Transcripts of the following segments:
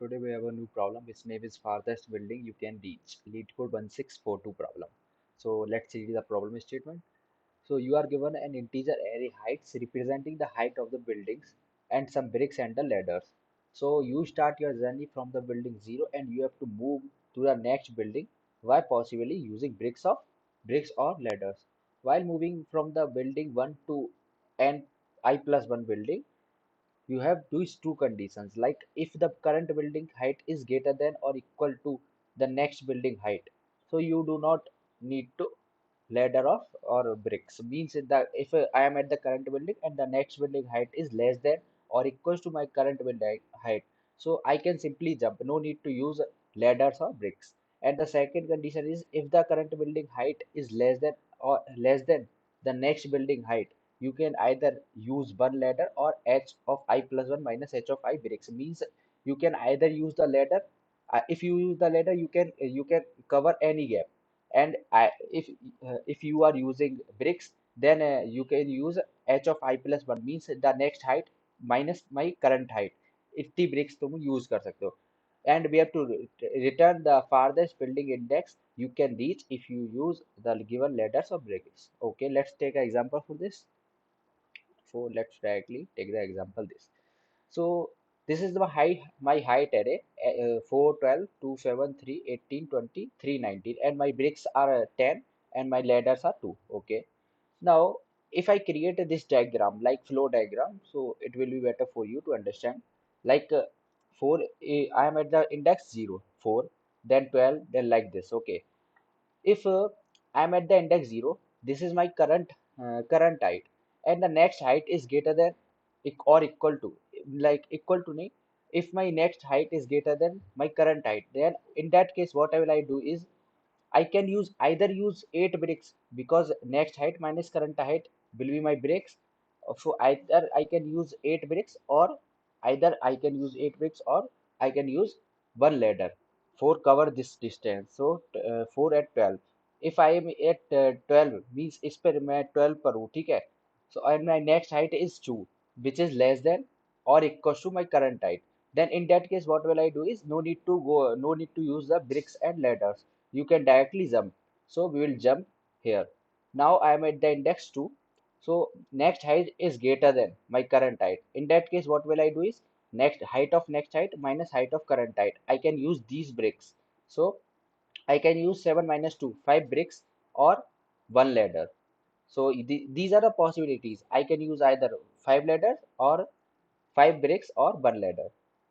today we have a new problem. Its name is farthest building you can reach. Leetcode 1642 problem. So let's read the problem statement. So you are given an integer array heights representing the height of the buildings and some bricks and the ladders. So you start your journey from the building 0 and you have to move to the next building while possibly using bricks or ladders. While moving from the building 1 to n I plus 1 building, you have these two conditions, like if the current building height is greater than or equal to the next building height, so you do not need to ladder of or bricks. Means that if I am at the current building and the next building height is less than or equals to my current building height, so I can simply jump, no need to use ladders or bricks. And the second condition is if the current building height is less than the next building height, you can either use one ladder or h of I plus 1 minus h of I bricks. Means you can either use the ladder. If you use the ladder, you can cover any gap. And if you are using bricks, then you can use h of I plus 1, means the next height minus my current height. इतनी bricks तुम use कर सकते हो. And we have to return the farthest building index you can reach if you use the given ladders or bricks. Okay, let's take an example for this. So let's directly take the example this. So this is my height array, 4, 12, 2, 7, 3, 18, 20, 3, 19, and my bricks are 10 and my ladders are 2. Okay. Now if I create this diagram like flow diagram, so it will be better for you to understand. Like 4, I am at the index 0, 4, then 12, then like this. Okay. If I'm at the index 0, this is my current height, and the next height is greater than or equal to, like equal to nahi, if my next height is greater than my current height, then in that case what I will I do is I can either use 8 bricks, because next height minus current height will be my bricks. So either I can use 8 bricks, or I can use one ladder for cover this distance. So 4 at 12. If I am at 12 means इस पर मैं 12 पर हूँ, ठीक है. So and my next height is 2, which is less than or equal to my current height. Then in that case what will I do is no need to use the bricks and ladders, you can directly jump. So we will jump here. Now I am at the index 2. So next height is greater than my current height. In that case, what will I do is next height minus height of current height. I can use these bricks. So I can use 7 minus 2, 5 bricks or one ladder. So these are the possibilities. I can use either 5 ladders or 5 bricks or one ladder.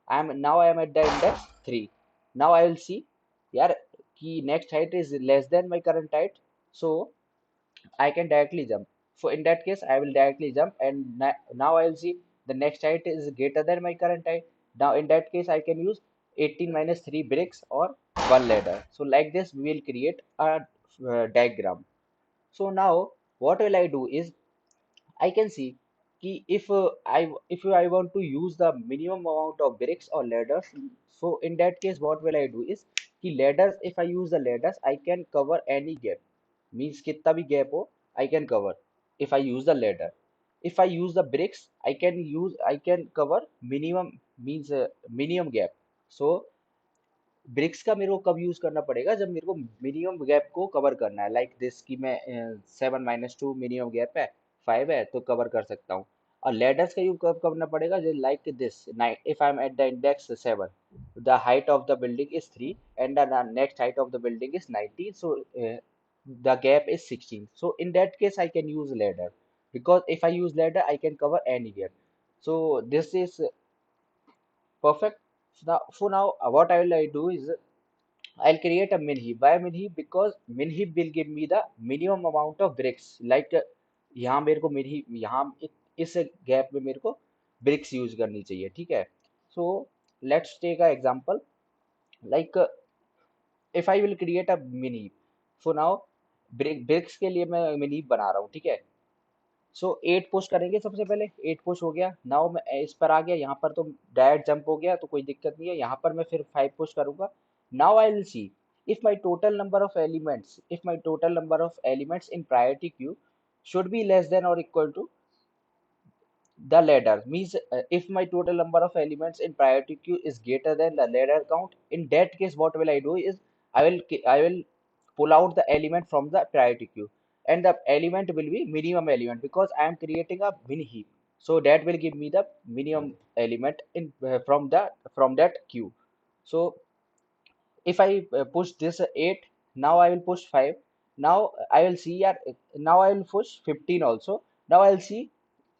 I am at the index 3. Now I will see, yeah, key next height is less than my current height, so I can directly jump. So in that case, I will directly jump, and now I will see the next height is greater than my current height. Now in that case, I can use 18 minus 3 bricks or one ladder. So like this, we will create a diagram. So now what will I do is I can see कि if I want to use the minimum amount of bricks or ladders, so in that case what will I do is कि ladders, if I use the ladders I can cover any gap, means कितना भी gap हो I can cover if I use the ladder. If I use the bricks I can cover minimum, means minimum gap. So BRICS का मेरे को कब use करना पड़ेगा, जब मेरे को मिनिमम गैप को कवर करना है, लाइक दिस कि मैं 7 - 2 मिनिमम गैप है, 5 है तो कवर कर सकता हूँ. और लेडर्स का यूज कब करना पड़ेगा, जो like this if I am at the index 7, the height of the building is 3 and the next height of the building is 19, so the gap is 16. So in that case I can use ladder, because if I use ladder I can cover any gap. So this is perfect. So now what I will I do is I'll create a min heap. Why min heap? Because min heap will give me the minimum amount of bricks. Like यहाँ मेरे को min heap, यहाँ इस gap में मेरे को bricks use करनी चाहिए, ठीक है. So let's take a example. Like if I will create a min heap. So now bricks के लिए मैं min heap बना रहा हूँ, ठीक है. सो 8 पुश करेंगे, सबसे पहले 8 पुश हो गया. नाउ मैं इस पर आ गया, यहाँ पर तो डायरेक्ट जंप हो गया तो कोई दिक्कत नहीं है. यहाँ पर मैं फिर 5 पुश करूंगा. Now I will see if my total number of elements in priority queue should be less than or equal to the ladder means if my total number of elements in priority queue is greater than the ladder count, in that case what will I do is I will pull out the element from the priority queue, and the element will be minimum element because I am creating a mini heap. So that will give me the minimum element in from that queue. So if I push this 8, now I will push 5. Now I will see, yeah, now I will push 15 also. Now I'll see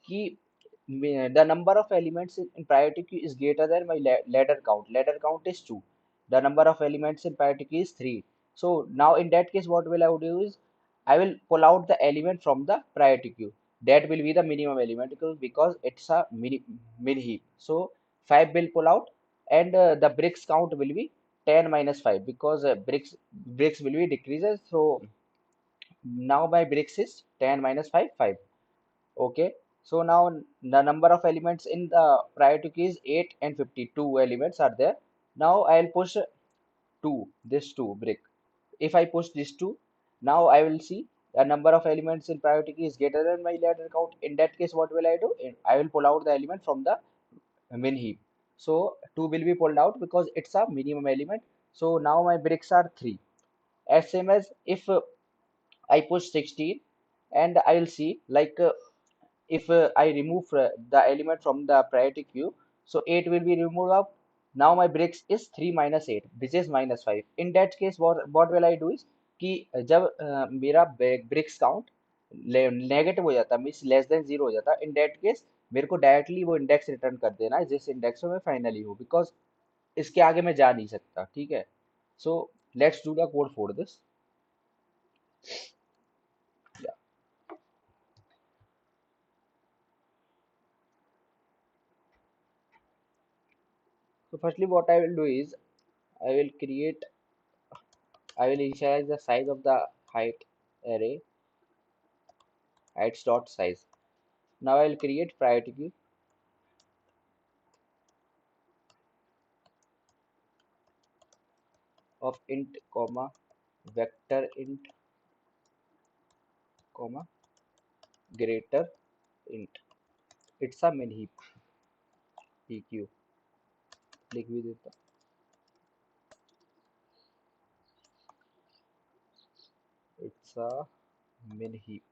कि the number of elements in priority queue is greater than my ladder count. Ladder count is 2. The number of elements in priority queue is 3. So now in that case, what will I do is I will pull out the element from the priority queue. That will be the minimum element because it's a mini heap. So 5 will pull out, and the bricks count will be 10 minus 5 because bricks will be decreases. So now my bricks is 10 minus 5, 5. Okay, so now the number of elements in the priority queue is 8 and 52 elements are there. Now I'll push 2, this 2 brick. If I push this 2, now I will see the number of elements in priority queue is greater than my ladder count. In that case, what will I do? I will pull out the element from the min heap. So 2 will be pulled out because it's a minimum element. So now my bricks are 3. As same as if I push 16, and I will see like if I remove the element from the priority queue, so 8 will be removed up. Now my bricks is 3 minus 8, which is minus 5. In that case, what will I do is कि जब मेरा bricks count negative हो जाता means less than zero हो जाता, in that case मेरे को directly वो इंडेक्स रिटर्न कर देना है जिस इंडेक्स में मैं फाइनली हूँ, बिकॉज इसके आगे मैं जा नहीं सकता, ठीक है. So let's do the code for this. So firstly what I will do is I will create I will initialize the size of the height array, heights dot size. Now I will create priority queue of int comma vector int comma greater int. It's a min heap pq. लिख भी देता. It's a min heap.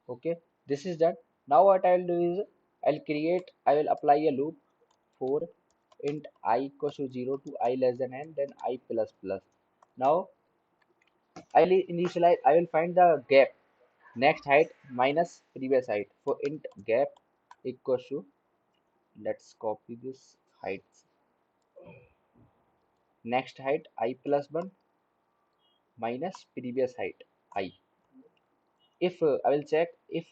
Okay, this is done. Now what I will do is I will apply a loop for int I equals to 0 to I less than n, then I plus plus. Now I will find the gap next height minus previous height. For int gap equals to, let's copy this height, next height I plus 1 minus previous height I. If I will check if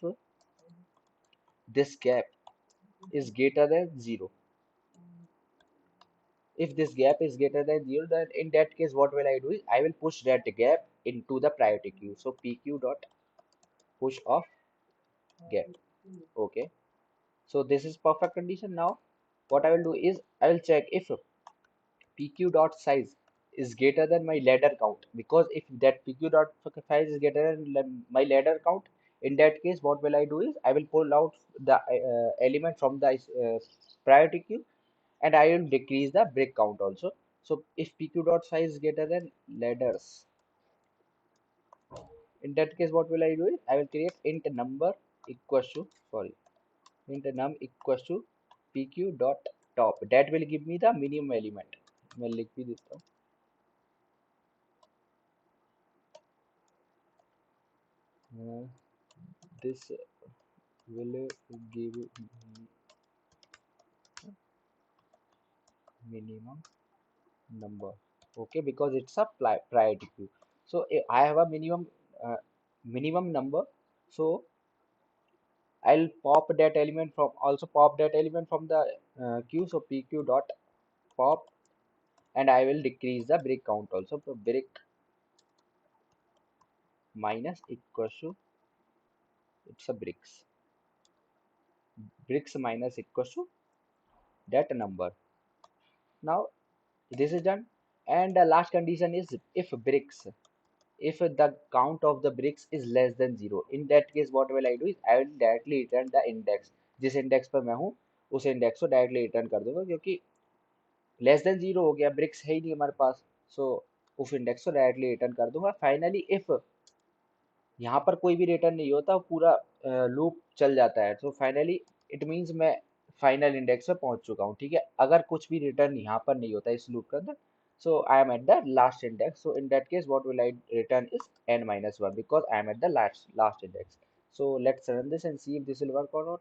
this gap is greater than 0. If this gap is greater than 0, then in that case what will I do is I will push that gap into the priority queue. So pq dot push of gap. Okay, so this is perfect condition. Now what I will do is I will check if pq dot size is greater than my ladder count, because if that pq dot size is greater than my ladder count, in that case what will I do is I will pull out the element from the priority queue, and I will decrease the brick count also. So if pq dot size is greater than ladders, in that case what will I do is I will create int number equals to, sorry, int num equals to pq dot top. That will give me the minimum element. मैं लिख भी देता हूँ. This will give minimum number. Okay, because it's a priority queue. So I have a minimum number. So I'll pop that element from, also pop that element from the queue. So pq dot pop, and I will decrease the brick count also. So brick minus equals to, it's a bricks minus equals to that number. Now this is done, and the last condition is if bricks if the count of the bricks is less than 0. In that case what will I do is I will directly return the index, जिस index पर मैं हूँ उस index को directly return कर दूंगा, क्योंकि less than 0 हो गया, ब्रिक्स है ही नहीं हमारे पास। सो उस इंडेक्स को डायरेक्टली रिटर्न कर दूंगा। फाइनली इफ यहाँ पर कोई भी रिटर्न नहीं होता, पूरा लूप चल जाता है, तो फाइनली इट मीन्स मैं फाइनल इंडेक्स पे पहुंच चुका हूँ। ठीक है, अगर कुछ भी रिटर्न यहाँ पर नहीं होता इस लूप के अंदर, so I am at the last index. So in that case what will I return is n minus 1, because I am at the last index. So let's run this and see if this will work or not.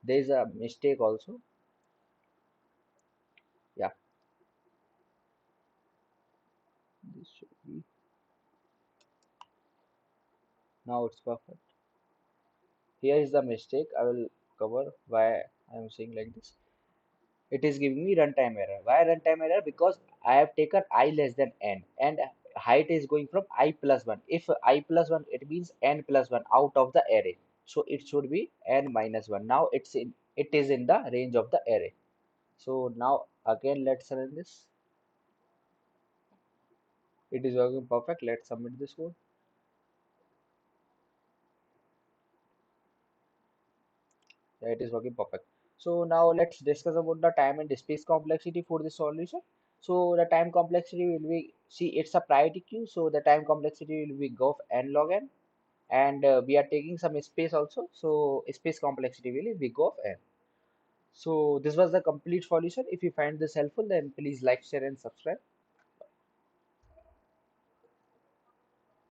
There is a mistake also. Yeah, this should be, now it's perfect. Here is the mistake. I will cover why I am saying like this. It is giving me runtime error. Why runtime error? Because I have taken I less than n and height is going from I plus 1. If I plus 1, it means n plus 1 out of the array. So it should be n minus 1. Now it is in the range of the array. So now again let's run this. It is working perfect. Let's submit this code. Yeah, it is working perfect. So now let's discuss about the time and space complexity for this solution. So the time complexity will be, see, it's a priority queue, so the time complexity will be go of n log n, and we are taking some space also, so space complexity will be go of n. So this was the complete solution. If you find this helpful, then please like, share and subscribe.